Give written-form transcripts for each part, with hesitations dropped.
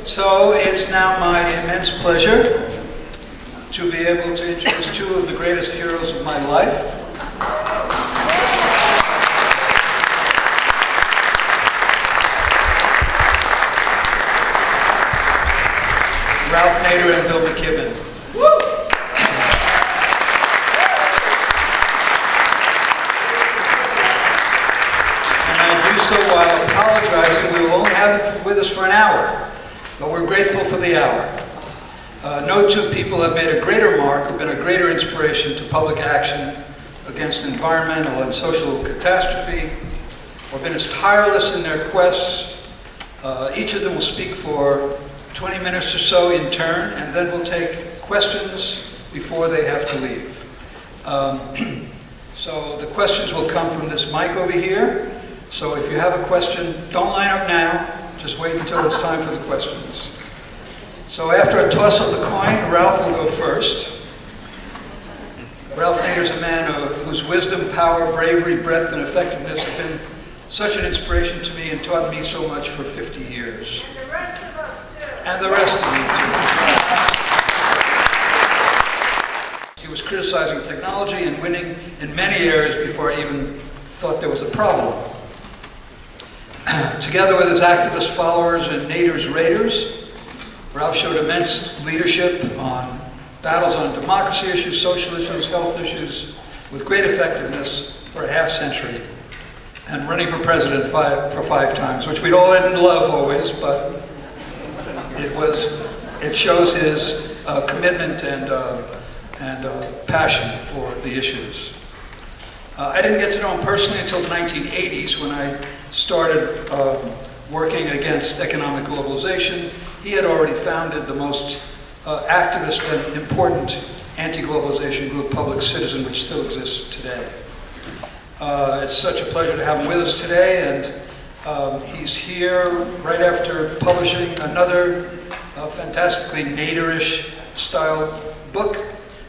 So it's now my immense pleasure to be able to introduce two of the greatest heroes of my life. Ralph Nader and Bill McKibben. Woo! And I do so while apologizing. We will only have it with us for an hour, but we're grateful for the hour. No two people have made a greater mark, have been a greater inspiration to public action against environmental and social catastrophe, or been as tireless in their quests. Each of them will speak for 20 minutes or so in turn, and then we'll take questions before they have to leave. So the questions will come from this mic over here. So if you have a question, don't line up now. Just wait until it's time for the questions. So after a toss of the coin, Ralph will go first. Ralph Nader is a man whose wisdom, power, bravery, breadth, and effectiveness have been such an inspiration to me and taught me so much for 50 years. And the rest of us too. And the rest of you too. He was criticizing technology and winning in many areas before I even thought there was a problem. Together with his activist followers and Nader's Raiders, Ralph showed immense leadership on battles on democracy issues, social issues, health issues, with great effectiveness for a half century, and running for president for five times, which we'd all love always, but it shows his commitment and passion for the issues. I didn't get to know him personally until the 1980s when I started working against economic globalization. He had already founded the most activist and important anti-globalization group, Public Citizen, which still exists today. It's such a pleasure to have him with us today, and he's here right after publishing another fantastically Naderish style book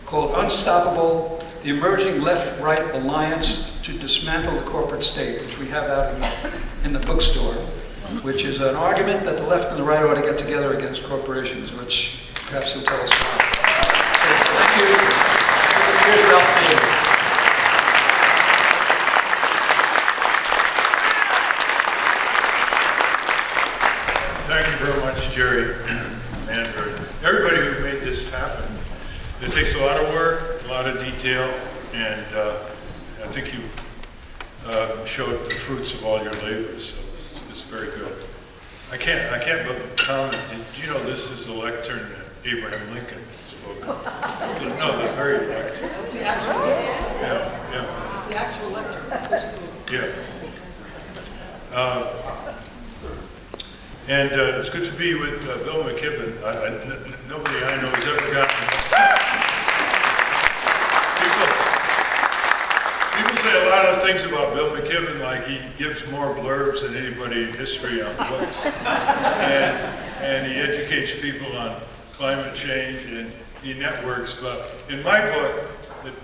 called Unstoppable: The Emerging Left-Right Alliance to Dismantle the Corporate State, which we have out in the bookstore, which is an argument that the left and the right ought to get together against corporations, which perhaps he'll tell us about. So thank you. Here's Ralph Nader. Thank you very much, Jerry, and everybody who made this happen. It takes a lot of work, a lot of detail, and I think you showed the fruits of all your labors, so it's very good. I can't but comment. Did you know this is the lectern that Abraham Lincoln spoke on? No, the very lectern. That's the actual Yeah. It's the actual lectern. Yeah. And it's good to be with Bill McKibben. Nobody I know has ever gotten. People say a lot of things about Bill McKibben, like he gives more blurbs than anybody in history on books, and he educates people on climate change, and he networks. But in my book,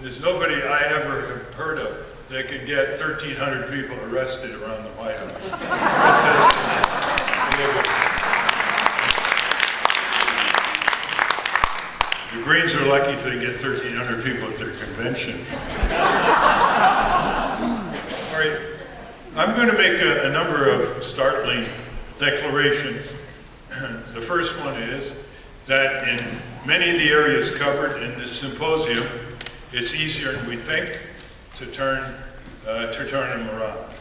there's nobody I ever have heard of that can get 1,300 people arrested around the White House. The Greens are lucky if they get 1,300 people at their convention. All right, I'm going to make a number of startling declarations. The first one is that in many of the areas covered in this symposium, it's easier than we think to turn them around.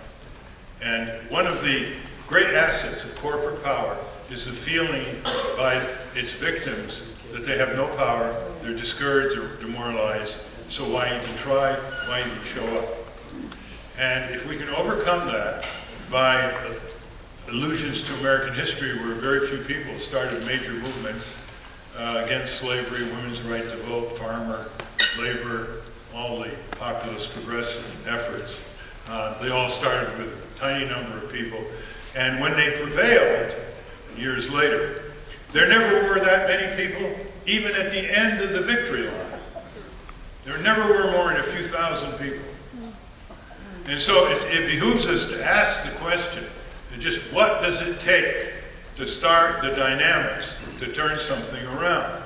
And one of the great assets of corporate power is the feeling by its victims that they have no power, they're discouraged or demoralized, so why even try, why even show up? And if we can overcome that by allusions to American history where very few people started major movements against slavery, women's right to vote, farmer, labor, all the populist progressive efforts, they all started with a tiny number of people. And when they prevailed, years later, there never were that many people, even at the end of the victory line. There never were more than a few thousand people. And so it behooves us to ask the question, just what does it take to start the dynamics, to turn something around?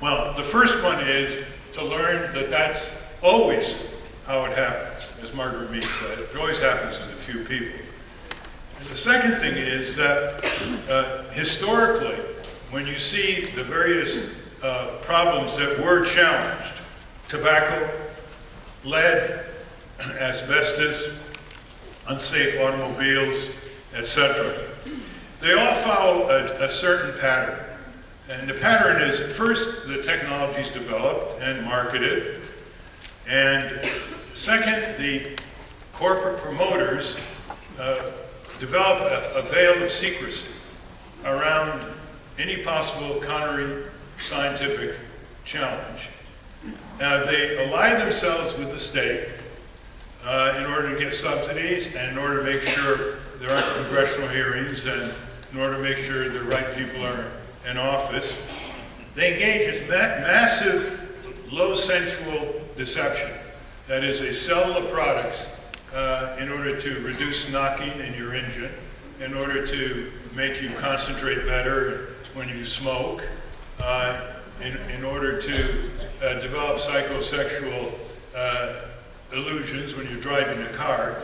Well, the first one is to learn that that's always how it happens, as Margaret Mead said. It always happens with a few people. And the second thing is that historically, when you see the various problems that were challenged, tobacco, lead, asbestos, unsafe automobiles, etc., they all follow a certain pattern. And the pattern is, first, the technology is developed and marketed, and second, the corporate promoters develop a veil of secrecy around any possible counter-scientific challenge. They ally themselves with the state in order to get subsidies and in order to make sure there aren't congressional hearings and in order to make sure the right people are in office. They engage in massive, low sensual deception. That is, they sell the products in order to reduce knocking in your engine, in order to make you concentrate better when you smoke, in order to develop psychosexual illusions when you're driving a car.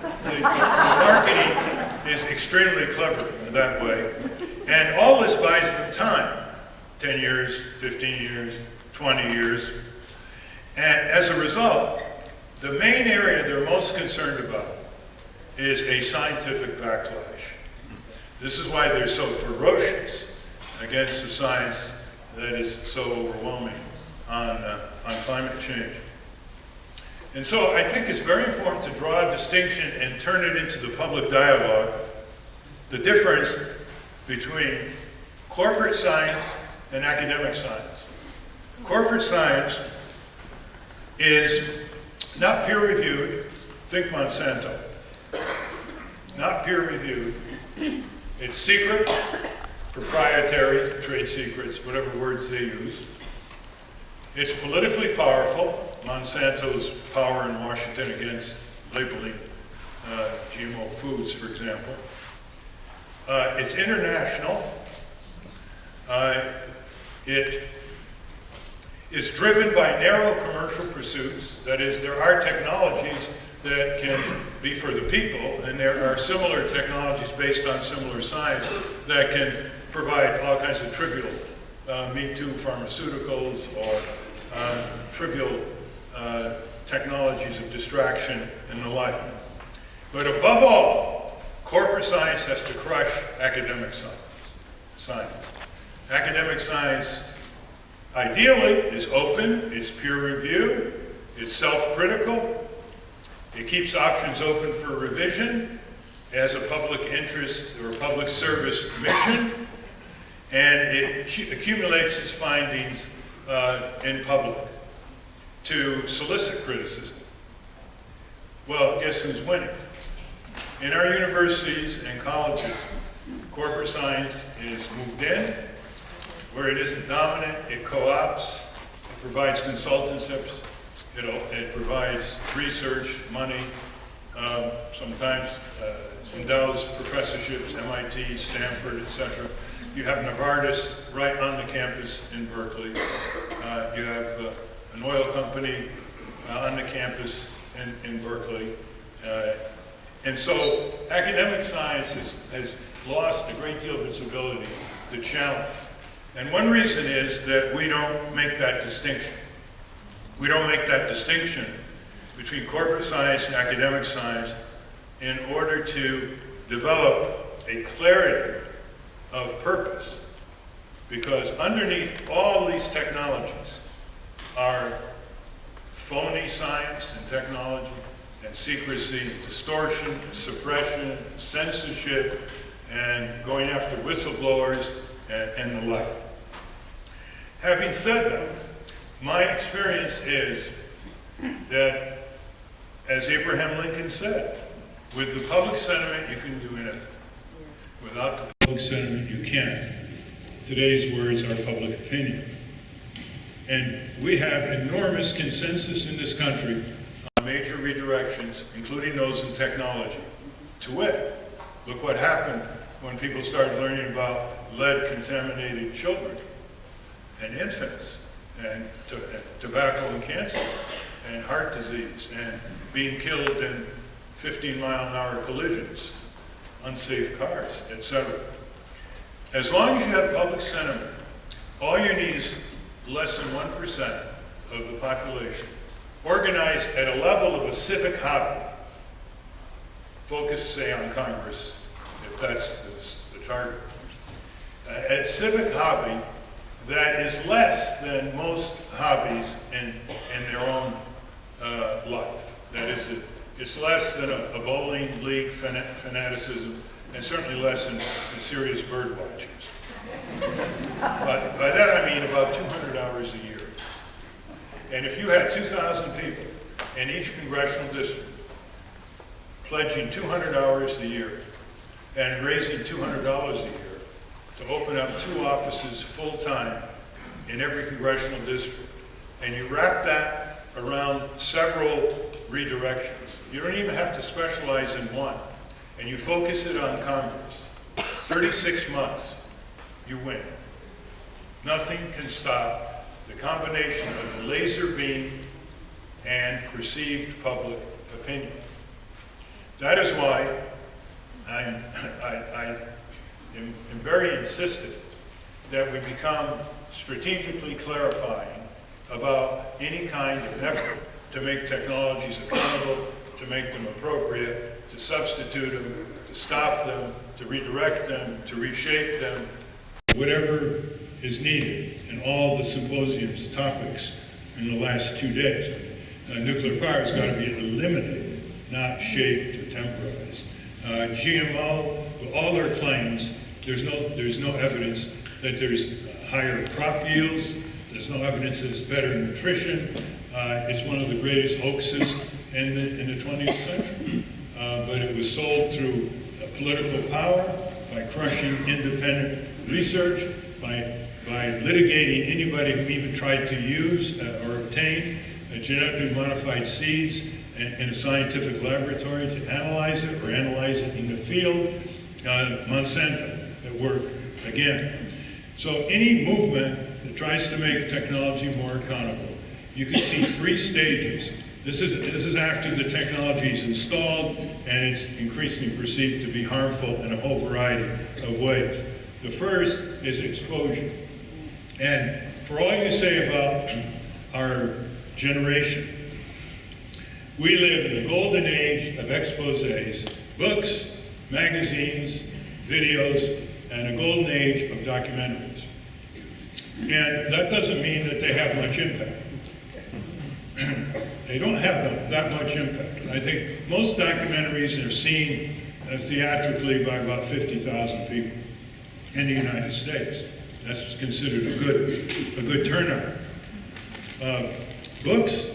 The marketing is extremely clever in that way. And all this buys them time, 10 years, 15 years, 20 years. And as a result, the main area they're most concerned about is a scientific backlash. This is why they're so ferocious against the science that is so overwhelming on climate change. And so I think it's very important to draw a distinction and turn it into the public dialogue, the difference between corporate science and academic science. Corporate science is not peer-reviewed. Think Monsanto. Not peer-reviewed. It's secret, proprietary, trade secrets, whatever words they use. It's politically powerful. Monsanto's power in Washington against labeling GMO foods, for example. It's international. It is driven by narrow commercial pursuits. That is, there are technologies that can be for the people, and there are similar technologies based on similar science that can provide all kinds of trivial Me Too pharmaceuticals or trivial technologies of distraction and the like. But above all, corporate science has to crush academic science. Academic science, ideally, is open, it's peer-reviewed, it's self-critical, it keeps options open for revision, it has a public interest or public service mission, and it accumulates its findings in public to solicit criticism. Well, guess who's winning? In our universities and colleges, corporate science is moved in. Where it isn't dominant, it co-ops, it provides consultanships, it provides research, money, sometimes endows professorships, MIT, Stanford, etc. You have Novartis right on the campus in Berkeley. You have an oil company on the campus in Berkeley. And so academic science has lost a great deal of its ability to challenge. And one reason is that we don't make that distinction. We don't make that distinction between corporate science and academic science in order to develop a clarity of purpose. Because underneath all these technologies are phony science and technology and secrecy, distortion, suppression, censorship, and going after whistleblowers and the like. Having said that, my experience is that, as Abraham Lincoln said, with the public sentiment you can do anything. Without the public sentiment you can't. Today's words are public opinion. And we have enormous consensus in this country on major redirections, including those in technology. To wit, look what happened when people started learning about lead-contaminated children and infants, and tobacco and cancer, and heart disease, and being killed in 15-mile-an-hour collisions, unsafe cars, etc. As long as you have public sentiment, all you need is less than 1% of the population, organized at a level of a civic hobby, focused, say, on Congress, if that's the target. A civic hobby that is less than most hobbies in their own life. That is, it's less than a bowling league fanaticism, and certainly less than serious bird watchers. But by that I mean about 200 hours a year. And if you had 2,000 people in each congressional district pledging 200 hours a year and raising $200 a year to open up 2 offices full-time in every congressional district, and you wrap that around several redirections, you don't even have to specialize in one, and you focus it on Congress, 36 months, you win. Nothing can stop the combination of the laser beam and perceived public opinion. That is why I am very insistent that we become strategically clarifying about any kind of effort to make technologies accountable, to make them appropriate, to substitute them, to stop them, to redirect them, to reshape them, whatever is needed in all the symposium's topics in the last 2 days. Nuclear power has got to be eliminated, not shaped or temporized. GMO, with all their claims, there's no evidence that there's higher crop yields. There's no evidence that it's better nutrition. It's one of the greatest hoaxes in the 20th century. But it was sold through political power, by crushing independent research, by litigating anybody who even tried to use or obtain genetically modified seeds in a scientific laboratory to analyze it or analyze it in the field. Monsanto at work again. So any movement that tries to make technology more accountable, you can see 3 stages. This is after the technology is installed and it's increasingly perceived to be harmful in a whole variety of ways. The first is exposure. And for all you say about our generation, we live in the golden age of exposés, books, magazines, videos, and a golden age of documentaries. And that doesn't mean that they have much impact. They don't have that much impact. I think most documentaries are seen theatrically by about 50,000 people in the United States. That's considered a good turnout. Books,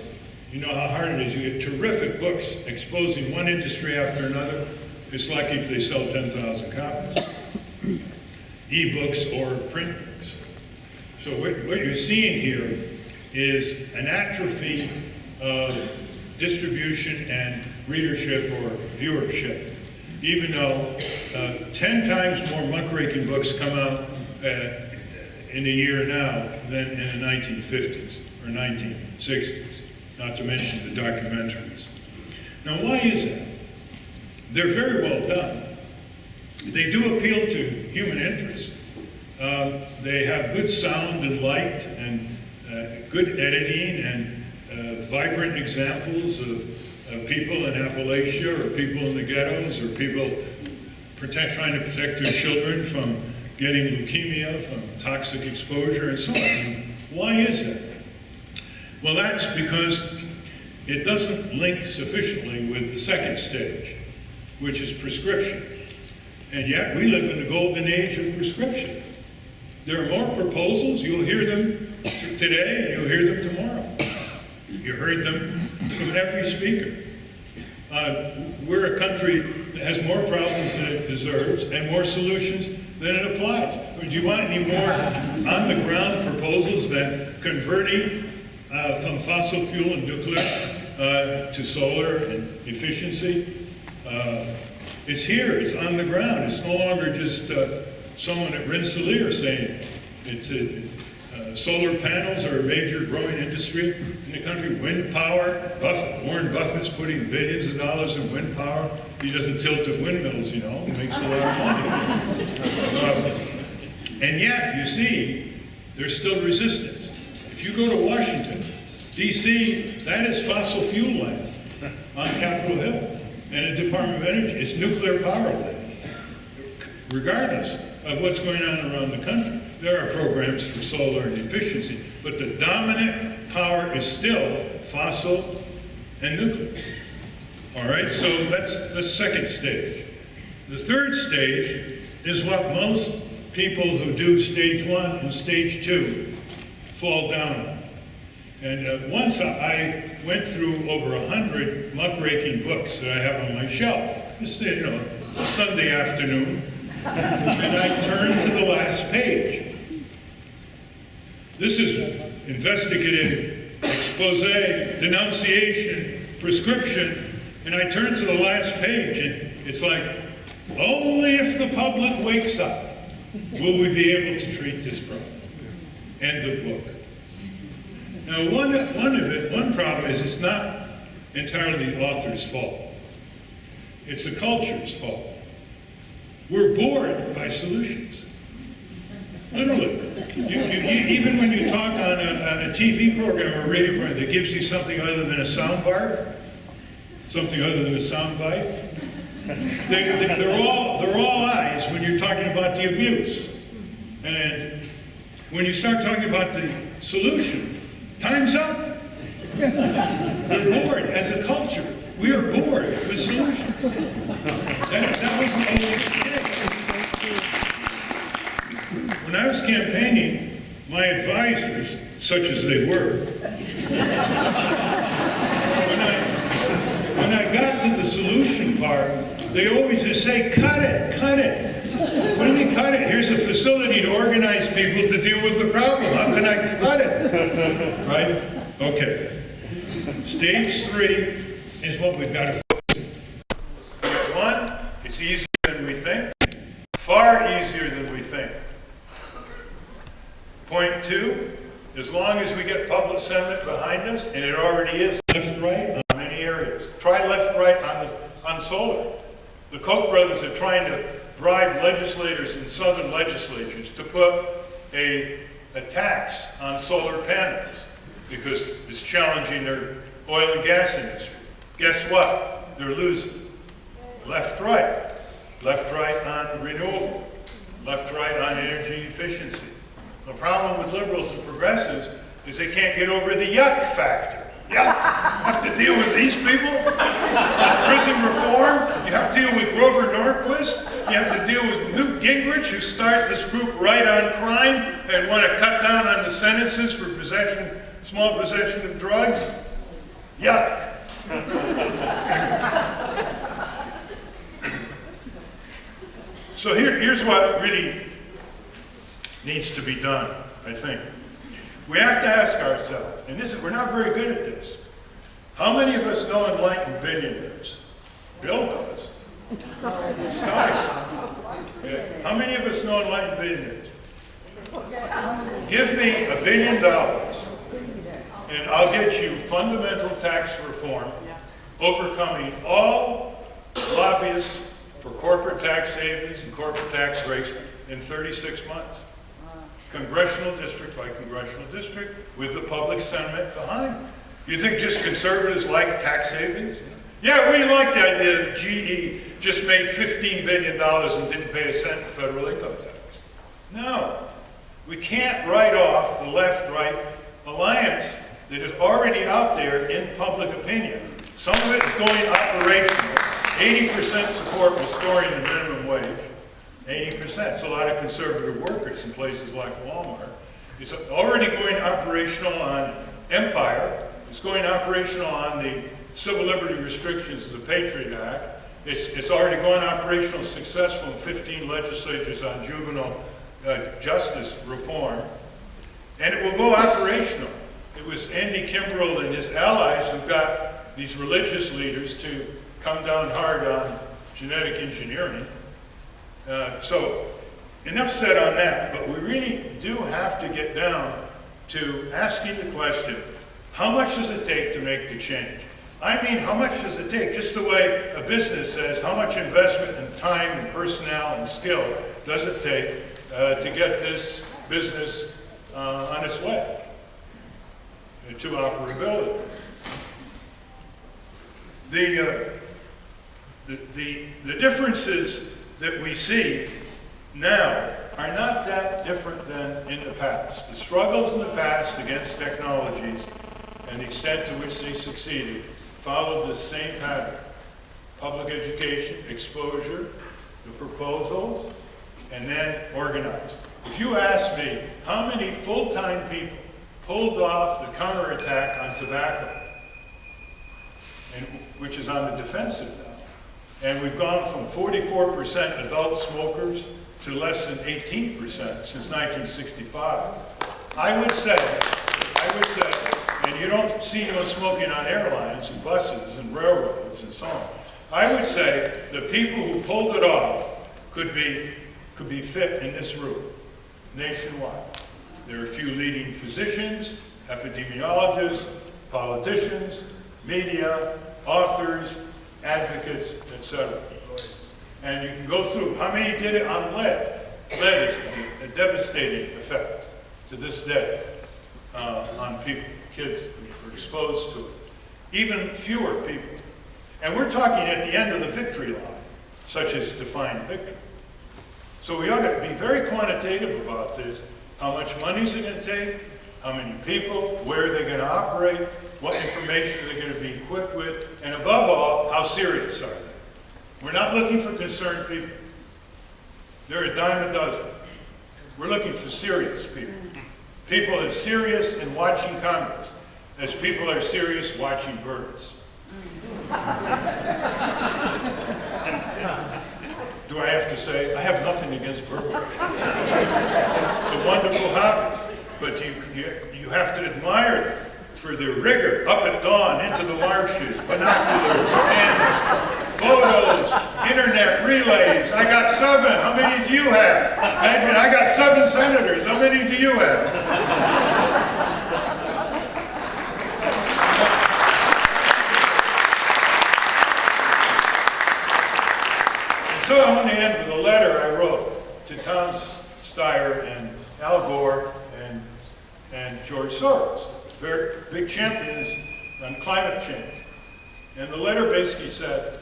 you know how hard it is. You get terrific books exposing one industry after another. It's lucky if they sell 10,000 copies. E-books or print books. So what you're seeing here is an atrophy of distribution and readership or viewership, even though 10 times more muckraking books come out in a year now than in the 1950s or 1960s, not to mention the documentaries. Now, why is that? They're very well done. They do appeal to human interest. They have good sound and light and good editing and vibrant examples of people in Appalachia or people in the ghettos or people trying to protect their children from getting leukemia, from toxic exposure and so on. Why is that? Well, that's because it doesn't link sufficiently with the second stage, which is prescription. And yet we live in the golden age of prescription. There are more proposals. You'll hear them today and you'll hear them tomorrow. You heard them from every speaker. We're a country that has more problems than it deserves and more solutions than it applies. Do you want any more on-the-ground proposals than converting from fossil fuel and nuclear to solar and efficiency? It's here, it's on the ground. It's no longer just someone at Rensselaer saying it. It's solar panels are a major growing industry in the country. Wind power, Warren Buffett's putting billions of dollars in wind power. He doesn't tilt at windmills, you know, he makes a lot of money. And yet, you see, there's still resistance. If you go to Washington, D.C., that is fossil fuel land on Capitol Hill. And the Department of Energy, it's nuclear power land. Regardless of what's going on around the country, there are programs for solar and efficiency, but the dominant power is still fossil and nuclear. All right, so that's the second stage. The third stage is what most people who do stage 1 and stage 2 fall down on. And once I went through over 100 muckraking books that I have on my shelf, just, you know, a Sunday afternoon, and I turned to the last page. This is investigative, expose, denunciation, prescription, and I turned to the last page, and it's like, only if the public wakes up will we be able to treat this problem. End of book. Now, one problem is it's not entirely the author's fault. It's the culture's fault. We're bored by solutions. Literally. Even when you talk on a TV program or a radio program that gives you something other than a sound bark, something other than a sound bite, they're all eyes when you're talking about the abuse. And when you start talking about the solution, time's up. They're bored. As a culture, we are bored with solutions. That wasn't always the case. When I was campaigning, my advisors, such as they were, when I got to the solution part, they always just say, cut it, cut it. What do you mean cut it? Here's a facility to organize people to deal with the problem. How can I cut it? Right? Okay. Stage 3 is what we've got to focus on. 1, it's easier than we think. Far easier than we think. Point 2, as long as we get public sentiment behind us, and it already is left-right on many areas. Try left-right on solar. The Koch brothers are trying to bribe legislators in southern legislatures to put a tax on solar panels because it's challenging their oil and gas industry. Guess what? They're losing. Left-right. Left-right on renewable. Left-right on energy efficiency. The problem with liberals and progressives is they can't get over the yuck factor. Yuck! Have to deal with these people? On prison reform? You have to deal with Grover Norquist? You have to deal with Newt Gingrich, who started this group Right on Crime and want to cut down on the sentences for possession, small possession of drugs? Yuck! So here's what really needs to be done, I think. We have to ask ourselves, and we're not very good at this. How many of us know enlightened billionaires? Bill does. Scotty. Yeah. How many of us know enlightened billionaires? Give me $1 billion, and I'll get you fundamental tax reform, overcoming all lobbyists for corporate tax savings and corporate tax rates in 36 months. Congressional district by congressional district with the public sentiment behind. You think just conservatives like tax savings? Yeah, we like the idea that GE just made $15 billion and didn't pay a cent in federal income tax. No, we can't write off the left-right alliance that is already out there in public opinion. Some of it is going operational. 80% support restoring the minimum wage. 80%. It's a lot of conservative workers in places like Walmart. It's already going operational on Empire. It's going operational on the civil liberty restrictions of the Patriot Act. It's already gone operational, successful in 15 legislatures on juvenile justice reform. And it will go operational. It was Andy Kimbrell and his allies who got these religious leaders to come down hard on genetic engineering. So enough said on that, but we really do have to get down to asking the question, how much does it take to make the change? I mean, how much does it take? Just the way a business says, how much investment and time and personnel and skill does it take to get this business on its way to operability? The differences that we see now are not that different than in the past. The struggles in the past against technologies and the extent to which they succeeded followed the same pattern. Public education, exposure, the proposals, and then organized. If you ask me how many full-time people pulled off the counterattack on tobacco, which is on the defensive now, and we've gone from 44% adult smokers to less than 18% since 1965, I would say, and you don't see anyone smoking on airlines and buses and railroads and so on, I would say the people who pulled it off could be fit in this room nationwide. There are a few leading physicians, epidemiologists, politicians, media, authors, advocates, etc. And you can go through how many did it on lead. Lead is a devastating effect to this day on people, kids who are exposed to it. Even fewer people. And we're talking at the end of the victory line, such as defined victory. So we ought to be very quantitative about this. How much money is it going to take? How many people? Where are they going to operate? What information are they going to be equipped with? And above all, how serious are they? We're not looking for concerned people. They're a dime a dozen. We're looking for serious people. People as serious in watching Congress as people are serious watching birds. Do I have to say, I have nothing against bird watching. It's a wonderful hobby, but you have to admire them for their rigor up at dawn into the marshes, binoculars, pens, photos, internet relays. I got 7. How many do you have? Imagine, I got 7 senators. How many do you have? So I want to end with a letter I wrote to Tom Steyer and Al Gore and George Soros, very big champions on climate change. And the letter basically said,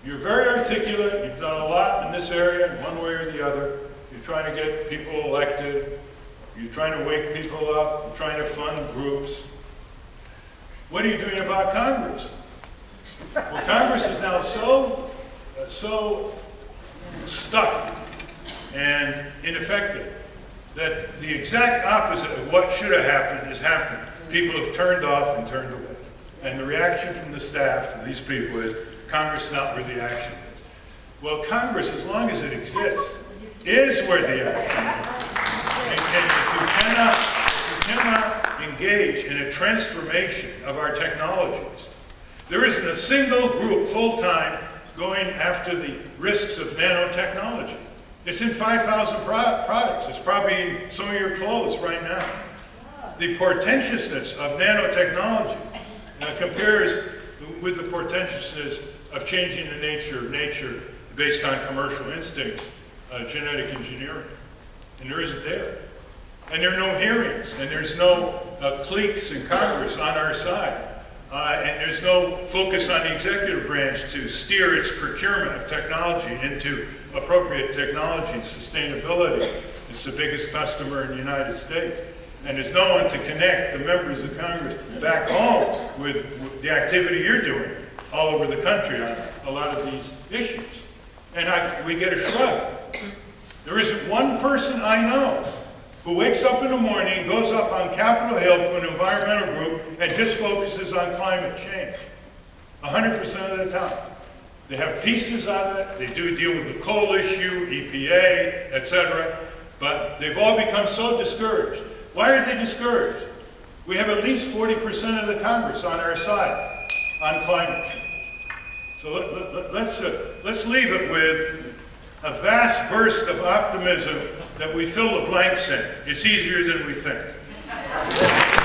you're very articulate, you've done a lot in this area in one way or the other. You're trying to get people elected, you're trying to wake people up, you're trying to fund groups. What are you doing about Congress? Well, Congress is now so stuck and ineffective that the exact opposite of what should have happened is happening. People have turned off and turned away. And the reaction from the staff of these people is, Congress is not where the action is. Well, Congress, as long as it exists, is where the action is. And if you cannot engage in a transformation of our technologies, there isn't a single group full-time going after the risks of nanotechnology. It's in 5,000 products. It's probably in some of your clothes right now. The portentousness of nanotechnology compares with the portentousness of changing the nature of nature based on commercial instincts, genetic engineering. And there isn't there. And there are no hearings, and there's no cliques in Congress on our side. And there's no focus on the executive branch to steer its procurement of technology into appropriate technology and sustainability. It's the biggest customer in the United States. And there's no one to connect the members of Congress back home with the activity you're doing all over the country on a lot of these issues. And we get a shrug. There isn't one person I know who wakes up in the morning, goes up on Capitol Hill for an environmental group, and just focuses on climate change. 100% of the time. They have pieces on it, they do deal with the coal issue, EPA, etc., but they've all become so discouraged. Why are they discouraged? We have at least 40% of the Congress on our side on climate change. So let's leave it with a vast burst of optimism that we fill the blanks in. It's easier than we think.